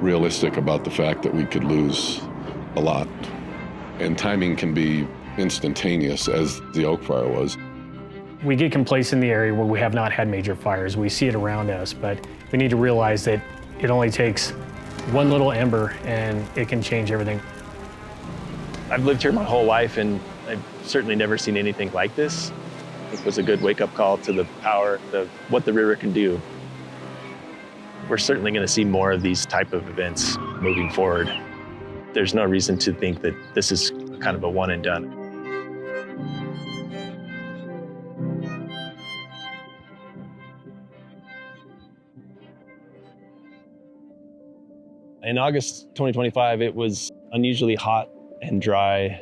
realistic about the fact that we could lose a lot. And timing can be instantaneous, as the Oak Fire was. We get complacent in the area where we have not had major fires. We see it around us, but we need to realize that it only takes one little ember and it can change everything. I've lived here my whole life and I've certainly never seen anything like this. It was a good wake-up call to the power of what the river can do. We're certainly going to see more of these type of events moving forward. There's no reason to think that this is kind of a one and done. In August 2025, it was unusually hot and dry.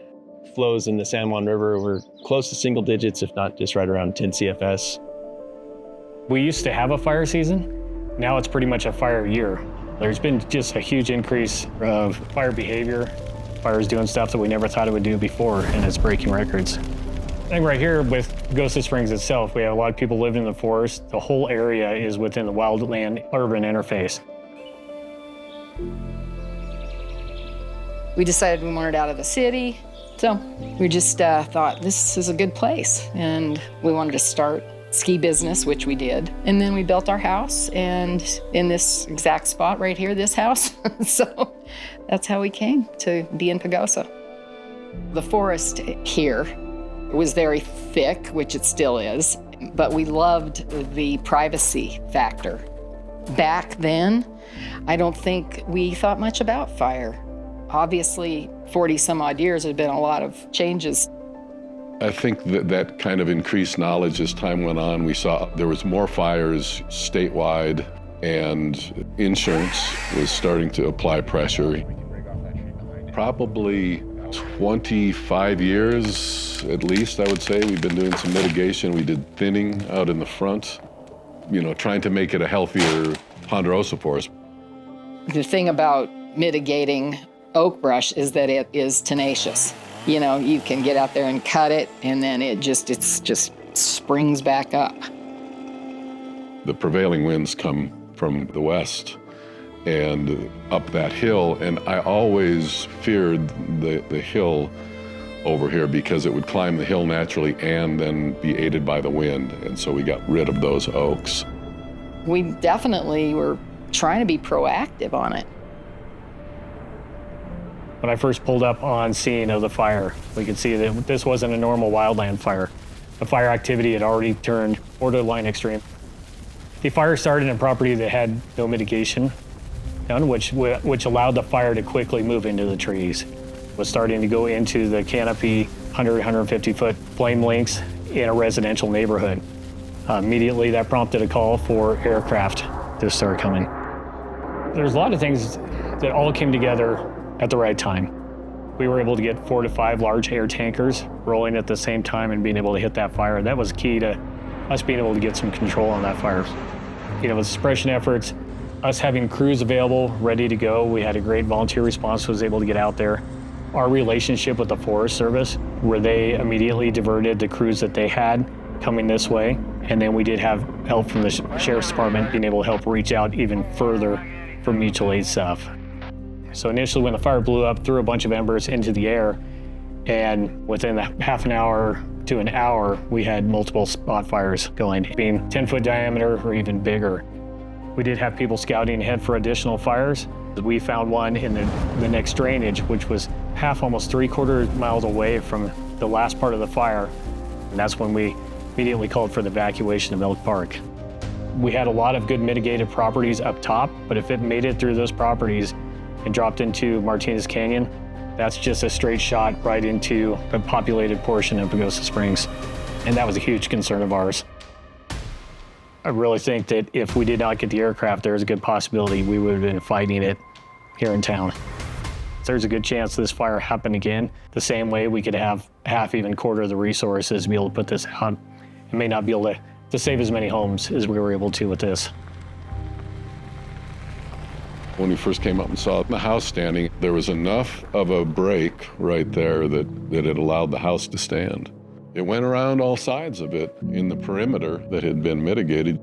Flows in the San Juan River were close to single digits, if not just right around 10 CFS. We used to have a fire season. Now it's pretty much a fire year. There's been just a huge increase of fire behavior. Fires doing stuff that we never thought it would do before, and it's breaking records. I think right here with Pagosa Springs itself, we have a lot of people living in the forest. The whole area is within the wildland urban interface. We decided we wanted out of the city, so we just thought this is a good place, and we wanted to start ski business, which we did. And then we built our house, and in this exact spot right here, this house. So that's how we came to be in Pagosa. The forest here was very thick, which it still is, but we loved the privacy factor. Back then, I don't think we thought much about fire. Obviously, 40 some odd years, there's been a lot of changes. I think that kind of increased knowledge as time went on. We saw there was more fires statewide, and insurance was starting to apply pressure. Probably 25 years, at least, I would say. We've been doing some mitigation. We did thinning out in the front, trying to make it a healthier ponderosa forest. The thing about mitigating oak brush is that it is tenacious. You can get out there and cut it, and then it just springs back up. The prevailing winds come from the west and up that hill, and I always feared the hill over here because it would climb the hill naturally and then be aided by the wind, and so we got rid of those oaks. We definitely were trying to be proactive on it. When I first pulled up on scene of the fire, we could see that this wasn't a normal wildland fire. The fire activity had already turned borderline extreme. The fire started in a property that had no mitigation done, which allowed the fire to quickly move into the trees. It was starting to go into the canopy, 100, 150-foot flame lengths in a residential neighborhood. Immediately, that prompted a call for aircraft to start coming. There's a lot of things that all came together at the right time. We were able to get 4 to 5 large air tankers rolling at the same time and being able to hit that fire. That was key to us being able to get some control on that fire. With suppression efforts, us having crews available, ready to go. We had a great volunteer response, was able to get out there. Our relationship with the Forest Service, where they immediately diverted the crews that they had coming this way. And then we did have help from the Sheriff's Department being able to help reach out even further for mutual aid stuff. So initially when the fire blew up, threw a bunch of embers into the air, and within half an hour to an hour, we had multiple spot fires going, being 10-foot diameter or even bigger. We did have people scouting ahead for additional fires. We found one in the next drainage, which was almost 3/4 miles away from the last part of the fire. And that's when we immediately called for the evacuation of Elk Park. We had a lot of good mitigated properties up top, but if it made it through those properties and dropped into Martinez Canyon, that's just a straight shot right into a populated portion of Pagosa Springs. And that was a huge concern of ours. I really think that if we did not get the aircraft, there's a good possibility we would have been fighting it here in town. There's a good chance this fire happened again. The same way we could have half, even quarter of the resources to be able to put this out. It may not be able to save as many homes as we were able to with this. When we first came up and saw the house standing, there was enough of a break right there that it allowed the house to stand. It went around all sides of it in the perimeter that had been mitigated.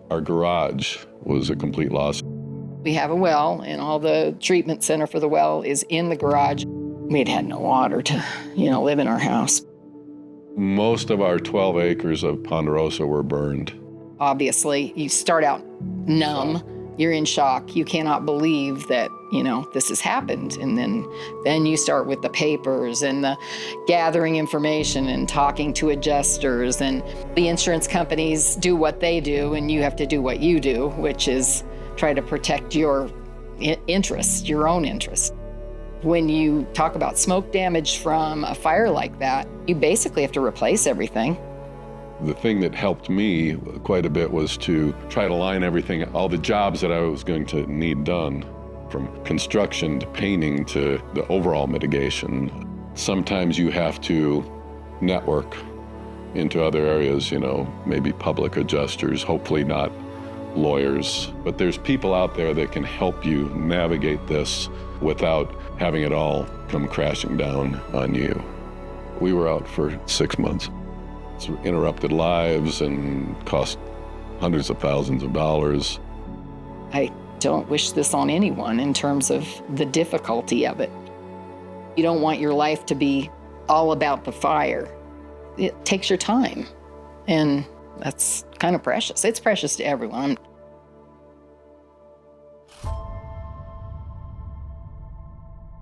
Our garage was a complete loss. We have a well, and all the treatment center for the well is in the garage. We'd had no water to, live in our house. Most of our 12 acres of Ponderosa were burned. Obviously, you start out numb. You're in shock. You cannot believe that, this has happened. And then you start with the papers and the gathering information and talking to adjusters. And the insurance companies do what they do, and you have to do what you do, which is try to protect your interest, your own interest. When you talk about smoke damage from a fire like that, you basically have to replace everything. The thing that helped me quite a bit was to try to line everything, all the jobs that I was going to need done, from construction to painting to the overall mitigation. Sometimes you have to network into other areas, maybe public adjusters, hopefully not lawyers. But there's people out there that can help you navigate this without having it all come crashing down on you. We were out for 6 months. It's interrupted lives and cost hundreds of thousands of dollars. I don't wish this on anyone in terms of the difficulty of it. You don't want your life to be all about the fire. It takes your time, and that's kind of precious. It's precious to everyone.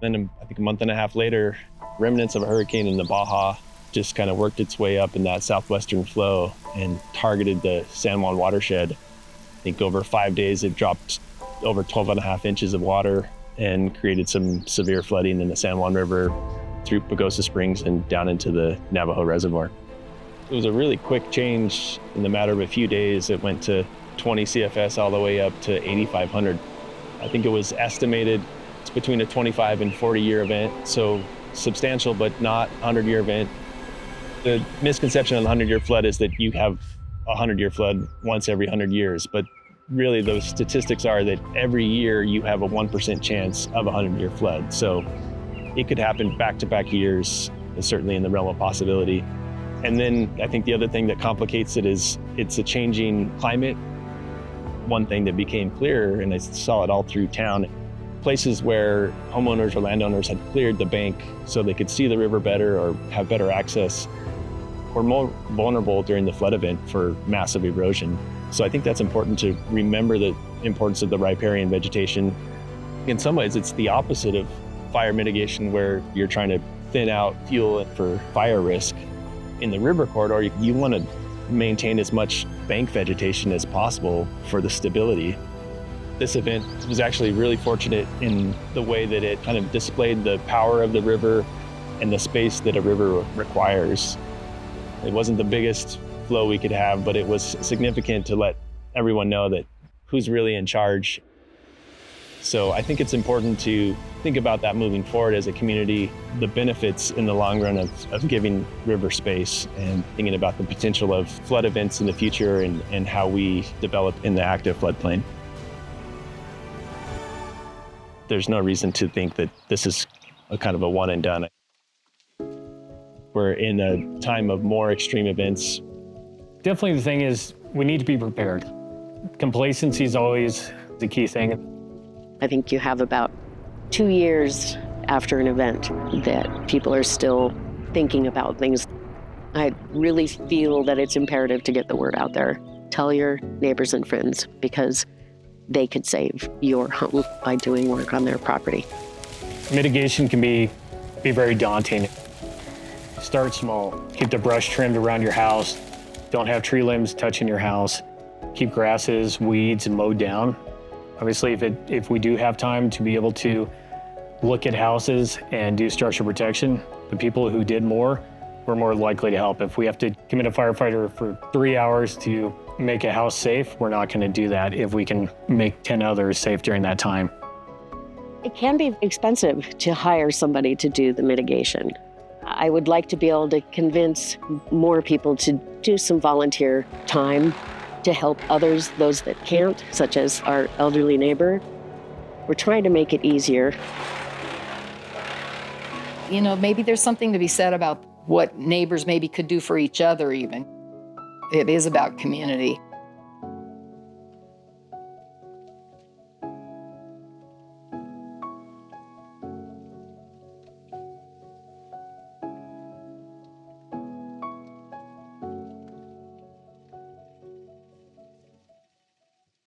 Then I think a month and a half later, remnants of a hurricane in the Baja just kind of worked its way up in that southwestern flow and targeted the San Juan watershed. I think over 5 days, it dropped over 12.5 inches of water and created some severe flooding in the San Juan River through Pagosa Springs and down into the Navajo Reservoir. It was a really quick change. In the matter of a few days, it went to 20 CFS all the way up to 8,500. I think it was estimated it's between a 25 and 40 year event, so substantial but not 100-year event. The misconception on the 100-year flood is that you have a 100-year flood once every 100 years, but really those statistics are that every year you have a 1% chance of a 100-year flood. So it could happen back-to-back years, certainly in the realm of possibility. And then I think the other thing that complicates it is it's a changing climate. One thing that became clear, and I saw it all through town, places where homeowners or landowners had cleared the bank so they could see the river better or have better access were more vulnerable during the flood event for massive erosion. So I think that's important to remember the importance of the riparian vegetation. In some ways, it's the opposite of fire mitigation, where you're trying to thin out fuel for fire risk. In the river corridor, you want to maintain as much bank vegetation as possible for the stability. This event was actually really fortunate in the way that it kind of displayed the power of the river and the space that a river requires. It wasn't the biggest flow we could have, but it was significant to let everyone know that who's really in charge. So I think it's important to think about that moving forward as a community, the benefits in the long run of giving river space and thinking about the potential of flood events in the future and how we develop in the active floodplain. There's no reason to think that this is a kind of a one and done. We're in a time of more extreme events. Definitely the thing is we need to be prepared. Complacency is always the key thing. I think you have about 2 years after an event that people are still thinking about things. I really feel that it's imperative to get the word out there. Tell your neighbors and friends, because they could save your home by doing work on their property. Mitigation can be very daunting. Start small. Keep the brush trimmed around your house. Don't have tree limbs touching your house. Keep grasses, weeds, and mowed down. Obviously, if we do have time to be able to look at houses and do structure protection, the people who did more were more likely to help. If we have to commit a firefighter for 3 hours to make a house safe, we're not going to do that if we can make 10 others safe during that time. It can be expensive to hire somebody to do the mitigation. I would like to be able to convince more people to do some volunteer time to help others, those that can't, such as our elderly neighbor. We're trying to make it easier. Maybe there's something to be said about what neighbors maybe could do for each other even. It is about community.